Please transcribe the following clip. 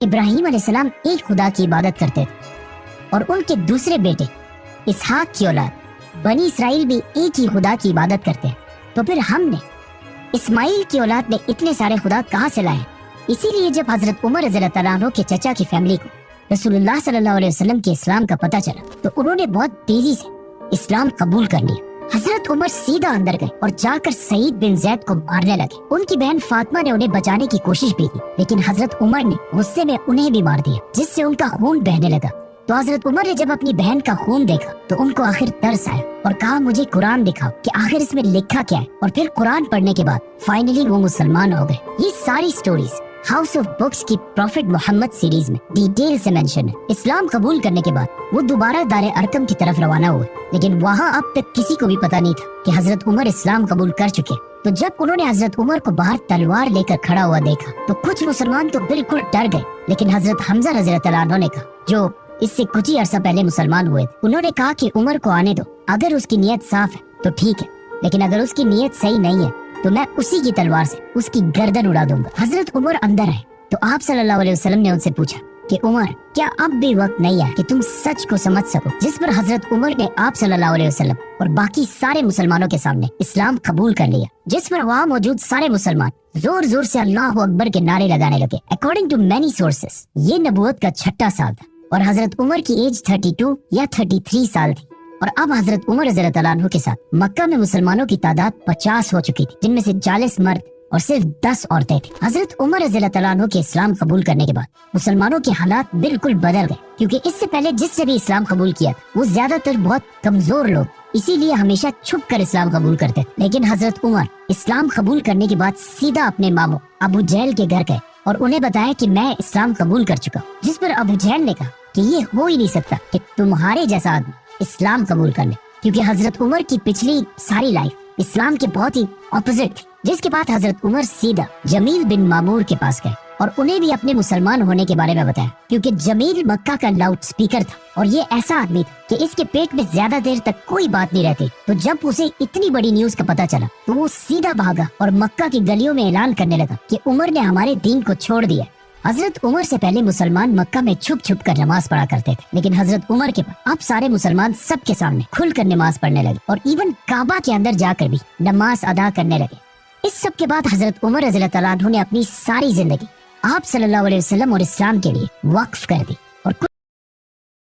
ابراہیم علیہ السلام ایک خدا کی عبادت کرتے تھے اور ان کے دوسرے بیٹے اسحاق کی اولاد بنی اسرائیل بھی ایک ہی خدا کی عبادت کرتے ہیں، تو پھر ہم نے اسماعیل کی اولاد میں اتنے سارے خدا کہاں سے لائے؟ اسی لیے جب حضرت عمر رضی اللہ تعالیٰ عنہ کے چچا کی فیملی کو رسول اللہ صلی اللہ علیہ وسلم کے اسلام کا پتہ چلا تو انہوں نے بہت تیزی سے اسلام قبول کر لیا۔ حضرت عمر سیدھا اندر گئے اور جا کر سعید بن زید کو مارنے لگے۔ ان کی بہن فاطمہ نے انہیں بچانے کی کوشش بھی کی، لیکن حضرت عمر نے غصے میں انہیں بھی مار دیا، جس سے ان کا خون بہنے لگا۔ تو حضرت عمر نے جب اپنی بہن کا خون دیکھا تو ان کو آخر ترس آیا اور کہا مجھے قرآن دکھاؤ کہ آخر اس میں لکھا کیا ہے، اور پھر قرآن پڑھنے کے بعد فائنلی وہ مسلمان ہو گئے۔ یہ ساری سٹوریز ہاؤس آف بکس کی پروفٹ محمد سیریز میں ڈیٹیل سے مینشن ہے۔ اسلام قبول کرنے کے بعد وہ دوبارہ دار ارقم کی طرف روانہ ہوئے، لیکن وہاں اب تک کسی کو بھی پتہ نہیں تھا کہ حضرت عمر اسلام قبول کر چکے۔ تو جب انہوں نے حضرت عمر کو باہر تلوار لے کر کھڑا ہوا دیکھا تو کچھ مسلمان تو بالکل ڈر گئے، لیکن حضرت حمزہ رضی اللہ تعالیٰ عنہ نے کہا، جو اس سے کچھ ہی عرصہ پہلے مسلمان ہوئے تھے، انہوں نے کہا کہ عمر کو آنے دو، اگر اس کی نیت صاف ہے تو ٹھیک ہے، لیکن اگر اس کی نیت صحیح نہیں ہے تو میں اسی کی تلوار سے اس کی گردن اڑا دوں گا۔ حضرت عمر اندر آئے تو آپ صلی اللہ علیہ وسلم نے ان سے پوچھا کہ عمر، کیا اب بھی وقت نہیں ہے کہ تم سچ کو سمجھ سکو؟ جس پر حضرت عمر نے آپ صلی اللہ علیہ وسلم اور باقی سارے مسلمانوں کے سامنے اسلام قبول کر لیا، جس پر وہاں موجود سارے مسلمان زور زور سے اللہ اکبر کے نعرے لگانے لگے۔ اکارڈنگ ٹو مینی سورسز یہ نبوت کا چھٹا سال تھا اور حضرت عمر کی ایج 32 یا 33 سال تھی، اور اب حضرت عمر رضی اللہ تعالیٰ عنہ کے ساتھ مکہ میں مسلمانوں کی تعداد 50 ہو چکی تھی، جن میں سے 40 مرد اور صرف 10 عورتیں تھیں۔ حضرت عمر رضی اللہ تعالیٰ عنہ کے اسلام قبول کرنے کے بعد مسلمانوں کے حالات بالکل بدل گئے، کیونکہ اس سے پہلے جس نے بھی اسلام قبول کیا وہ زیادہ تر بہت کمزور لوگ، اسی لیے ہمیشہ چھپ کر اسلام قبول کرتے تھے۔ لیکن حضرت عمر اسلام قبول کرنے کے بعد سیدھا اپنے ماموں ابو جہل کے گھر گئے اور انہیں بتایا کہ میں اسلام قبول کر چکا ہوں، جس پر ابو جہل نے کہا کہ یہ ہو ہی نہیں سکتا کہ تمہارے جیسا آدمی اسلام قبول کر لے، کیونکہ حضرت عمر کی پچھلی ساری لائف اسلام کے بہت ہی اپوزٹ تھی۔ جس کے بعد حضرت عمر سیدھا جمیل بن مامور کے پاس گئے اور انہیں بھی اپنے مسلمان ہونے کے بارے میں بتایا، کیونکہ جمیل مکہ کا لاؤڈ سپیکر تھا اور یہ ایسا آدمی تھا کہ اس کے پیٹ میں زیادہ دیر تک کوئی بات نہیں رہتی۔ تو جب اسے اتنی بڑی نیوز کا پتہ چلا تو وہ سیدھا بھاگا اور مکہ کی گلیوں میں اعلان کرنے لگا کہ عمر نے ہمارے دین کو چھوڑ دیا۔ حضرت عمر سے پہلے مسلمان مکہ میں چھپ چھپ کر نماز پڑھا کرتے تھے، لیکن حضرت عمر کے بعد اب سارے مسلمان سب کے سامنے کھل کر نماز پڑھنے لگے اور ایون کعبہ کے اندر جا کر بھی نماز ادا کرنے لگے۔ اس سب کے بعد حضرت عمر رضی اللہ تعالیٰ عنہ نے اپنی ساری زندگی آپ صلی اللہ علیہ وسلم اور اسلام کے لیے وقف کر دی۔